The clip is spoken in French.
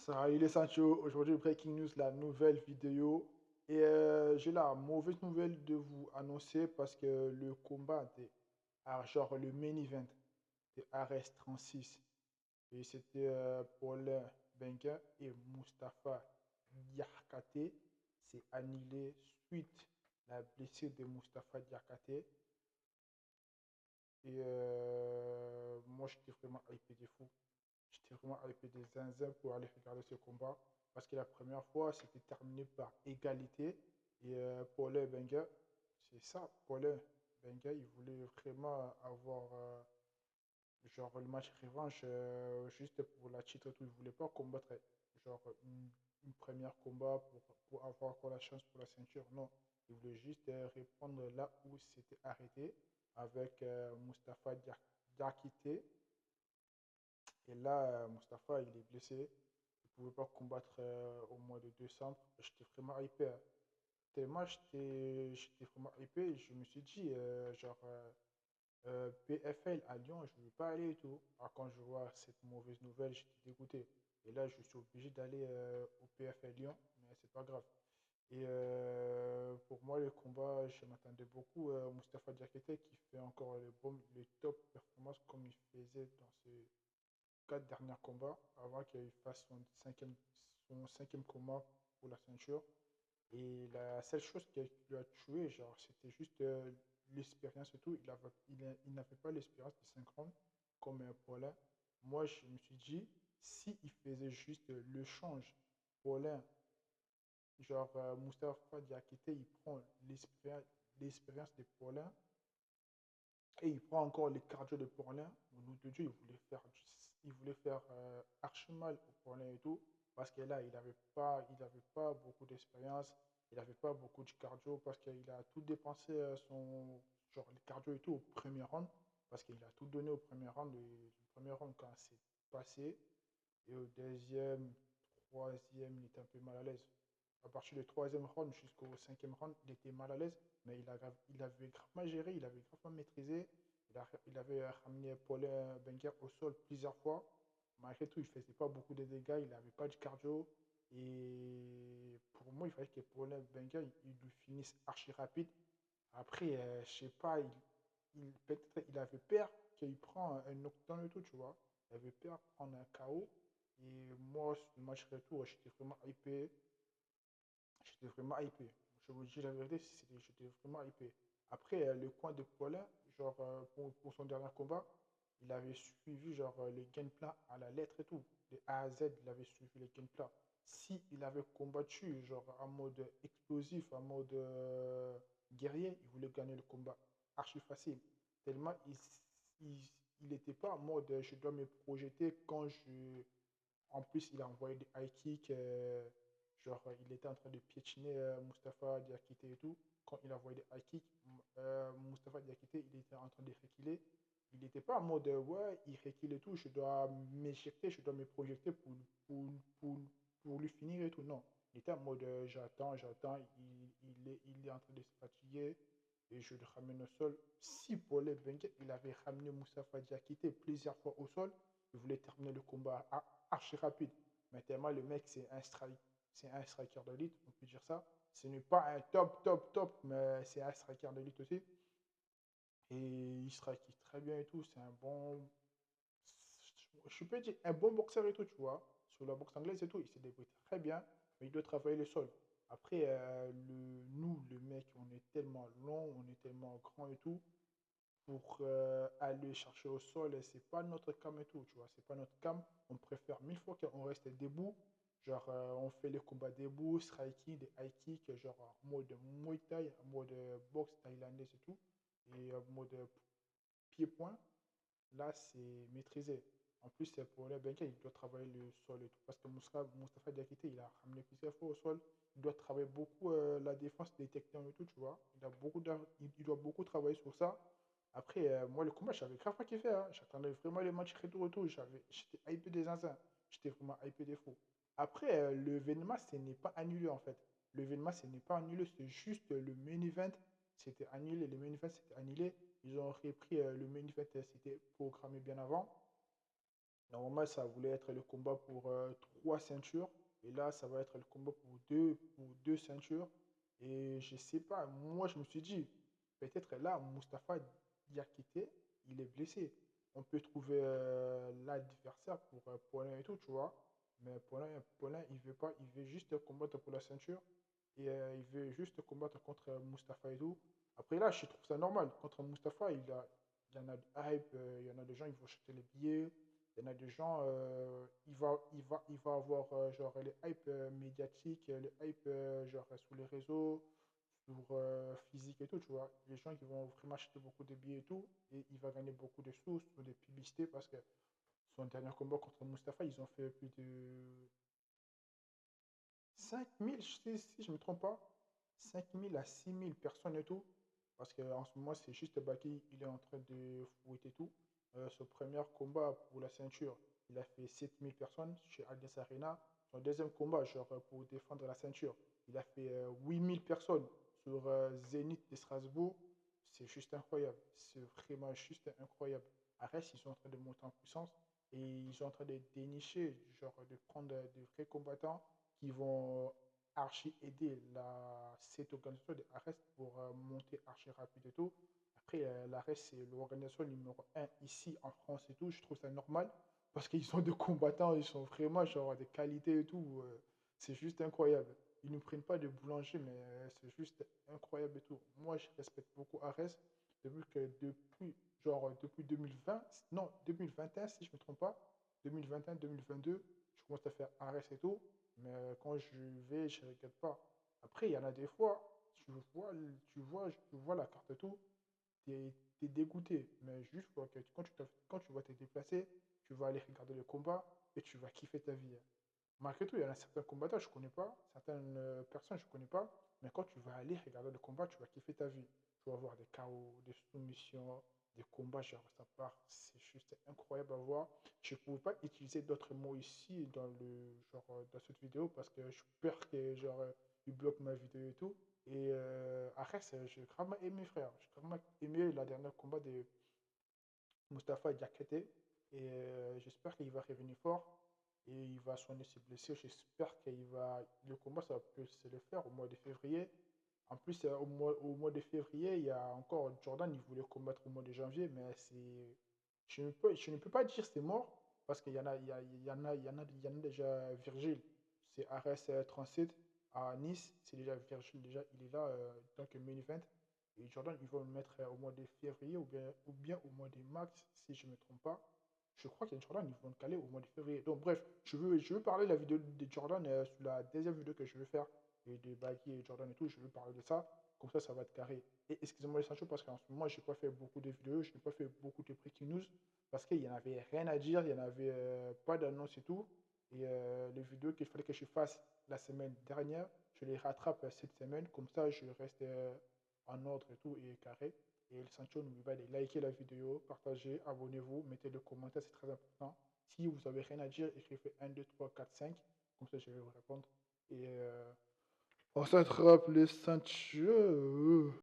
Salut les Sancho, aujourd'hui Breaking News, la nouvelle vidéo. Et j'ai la mauvaise nouvelle de vous annoncer parce que le combat genre le main event de RS36, et c'était Paulin Benga et Mustafa Diakate, c'est annulé suite à la blessure de Mustafa Diakate. Et moi j'étais vraiment hypé des fous. J'étais vraiment hypé des zinzins pour aller regarder ce combat. Parce que la première fois, c'était terminé par égalité. Et Paulin Benga, c'est ça, Paulin Benga, il voulait vraiment avoir genre le match revanche juste pour la titre et tout. Il voulait pas combattre genre une première combat pour avoir encore la chance pour la ceinture. Non, il voulait juste répondre là où c'était arrêté avec Diakité. Et là, Mustapha, il est blessé. Il ne pouvait pas combattre au mois de décembre. J'étais vraiment hypé, hein. Tellement j'étais vraiment hypé. Je me suis dit, PFL à Lyon, je ne veux pas aller et tout. Alors, quand je vois cette mauvaise nouvelle, j'étais dégoûté. Et là, je suis obligé d'aller au PFL Lyon, mais c'est pas grave. Et pour moi, le combat, je m'attendais beaucoup. Mustapha Diakité qui fait encore les top performances comme il faisait dans ses 4 derniers combats avant qu'il fasse son cinquième combat pour la ceinture. Et la seule chose qui lui a tué, genre, c'était juste l'expérience et tout. Il n'avait pas l'expérience de 5 rounds comme Paulin. Moi, je me suis dit, si il faisait juste le change, Paulin, genre Mustafa Diakité, il prend l'expérience de Paulin et il prend encore les cardio de Paulin. Au nom de Dieu, il voulait faire archi mal au Paulin et tout. Parce que là, il avait pas beaucoup d'expérience. Il n'avait pas beaucoup de cardio parce qu'il a tout dépensé genre les cardio et tout au premier round. Parce qu'il a tout donné au premier round. Et le premier round, quand c'est passé, et au deuxième, troisième, il était un peu mal à l'aise. À partir du troisième round jusqu'au cinquième round, il était mal à l'aise, mais il avait gravement géré, il avait gravement maîtrisé. Il avait ramené Paulin Benger au sol plusieurs fois. Malgré tout, il ne faisait pas beaucoup de dégâts, il n'avait pas de cardio. Et pour moi, il fallait que Paulin Benger il lui finisse archi rapide. Après, je sais pas, peut-être il avait peur qu'il prend un knockdown et tout, tu vois. Il avait peur de prendre un KO. Et moi, sur le match retour, j'étais vraiment hypé. J'étais vraiment hypé. Je vous dis la vérité, j'étais vraiment hypé. Après, le coin de Paulin, genre, pour son dernier combat, il avait suivi genre, le game plan à la lettre et tout. De A à Z, il avait suivi le game plan. Si il avait combattu, genre, en mode explosif, en mode guerrier, il voulait gagner le combat archi facile. Tellement il, il n'était pas en mode je dois me projeter quand je. En plus, il a envoyé des high kicks. Genre, il était en train de piétiner Mustafa Diakité et tout. Quand il a envoyé des high kicks, Mustafa Diakité, il était en train de reculer. Il n'était pas en mode, ouais, il recule et tout, je dois m'éjecter, je dois me projeter pour, pour, pour lui finir et tout. Non, il était en mode, j'attends, il est en train de se fatiguer et je le ramène au sol. Si Paul Bengue, il avait ramené Mustafa Diakité plusieurs fois au sol, il voulait terminer le combat archi rapide. Mais tellement le mec, c'est un striker d'élite, on peut dire ça. Ce n'est pas un top, top, top, mais c'est un striker d'élite aussi. Et il strike très bien et tout. C'est un bon. Je peux dire un bon boxeur et tout, tu vois. Sur la boxe anglaise et tout, il s'est débrouillé très bien, mais il doit travailler le sol. Après, nous, le mec, on est tellement long, on est tellement grand et tout pour aller chercher au sol, c'est pas notre cam et tout, tu vois, c'est pas notre cam. On préfère mille fois qu'on reste debout, genre on fait les combats debout, striking, des high kicks, genre en mode Muay Thai, en mode boxe thaïlandaise et tout, et en mode pied-point. Là, c'est maîtrisé. En plus, c'est pour les Benka, il doit travailler le sol et tout. Parce que Mustafa Diakité, il a ramené plusieurs fois au sol. Il doit travailler beaucoup la défense des takedowns et tout, tu vois. Il doit beaucoup travailler sur ça. Après, moi, le combat, j'avais grave pas kiffé, hein. J'attendais vraiment les matchs retour et tout. J'étais hypé des zinzins. J'étais vraiment hypé des fous. Après, l'événement, ce n'est pas annulé, en fait. L'événement, ce n'est pas annulé. C'est juste le main event. C'était annulé. Le main event, c'était annulé. Ils ont repris le main event, c'était programmé bien avant. Normalement, ça voulait être le combat pour trois ceintures. Et là, ça va être le combat pour deux ceintures. Et je sais pas, moi, je me suis dit, peut-être là, Mustafa Diakité, il est blessé. On peut trouver l'adversaire pour Paulin et tout, tu vois. Mais Paulin, il veut pas, il veut juste combattre pour la ceinture. Et il veut juste combattre contre Mustafa et tout. Après là, je trouve ça normal. Contre Mustafa, il y en a des hype, il y en a des gens, ils vont acheter les billets. Il y en a des gens, il va avoir genre les hype médiatiques, les hype genre sur les réseaux, sur physique et tout, tu vois. Les gens qui vont vraiment acheter beaucoup de billets et tout, et il va gagner beaucoup de sous sur des publicités parce que son dernier combat contre Mustafa, ils ont fait plus de 5000, si je ne me trompe pas, 5000 à 6000 personnes et tout. Parce qu'en ce moment, c'est juste Baki, il est en train de fouetter tout. Son premier combat pour la ceinture, il a fait 7000 personnes chez Allianz Arena. Son deuxième combat, genre pour défendre la ceinture, il a fait 8000 personnes sur Zénith de Strasbourg. C'est juste incroyable. C'est vraiment juste incroyable. Arès, ils sont en train de monter en puissance et ils sont en train de dénicher, genre de prendre de vrais combattants qui vont archi aider cette organisation de Ares pour monter archi rapide et tout. Après, l'Ares, c'est l'organisation numéro un ici en France et tout. Je trouve ça normal parce qu'ils sont des combattants, ils sont vraiment genre des qualités et tout. C'est juste incroyable. Ils ne prennent pas de boulanger, mais c'est juste incroyable et tout. Moi, je respecte beaucoup Ares depuis 2020, non, 2021, si je ne me trompe pas, 2021, 2022, je commence à faire Ares et tout. Mais quand je vais, je ne regarde pas. Après, il y en a des fois, tu vois la carte et tout, tu es dégoûté. Mais juste quand tu vas te déplacer, tu vas aller regarder le combat et tu vas kiffer ta vie, hein. Malgré tout, il y en a certains combattants que je ne connais pas, certaines personnes que je ne connais pas, mais quand tu vas aller regarder le combat, tu vas kiffer ta vie. Tu vas voir des KO, des soumissions, des combats, genre ça part, c'est juste incroyable à voir. Je ne pouvais pas utiliser d'autres mots ici dans cette vidéo parce que je peur que il bloque ma vidéo et tout. Et après, j'ai vraiment aimé, frère. J'ai vraiment aimé la dernière combat de Mustafa Diakité. Et j'espère qu'il va revenir fort et il va soigner ses blessures. J'espère le combat, ça peut se le faire au mois de février. En plus, au mois de février, il y a encore Jordan, il voulait combattre au mois de janvier, mais je ne peux pas dire c'est mort parce qu'il y en a, il y en a déjà Virgile. C'est RS 37 à Nice. C'est déjà Virgile, déjà, il est là, donc main event. Et Jordan, ils vont le mettre au mois de février ou bien au mois de mars, si je ne me trompe pas. Je crois que Jordan, ils vont le caler au mois de février. Donc, bref, je veux parler de la vidéo de Jordan sur la deuxième vidéo que je vais faire et de Baggy et Jordan et tout. Je veux parler de ça. Comme ça va être carré. Et excusez-moi les Sancho parce qu'en ce moment, je n'ai pas fait beaucoup de vidéos. Je n'ai pas fait beaucoup de breaking news parce qu'il n'y en avait rien à dire. Il n'y en avait pas d'annonce et tout. Et les vidéos qu'il fallait que je fasse la semaine dernière, je les rattrape cette semaine. Comme ça, je reste en ordre et tout et carré. Et le Sancho, n'oubliez pas de liker la vidéo, partager, abonnez-vous, mettez le commentaire, c'est très important. Si vous avez rien à dire, écrivez 1, 2, 3, 4, 5. Comme ça, je vais vous répondre. Et on s'attrape les Sancho.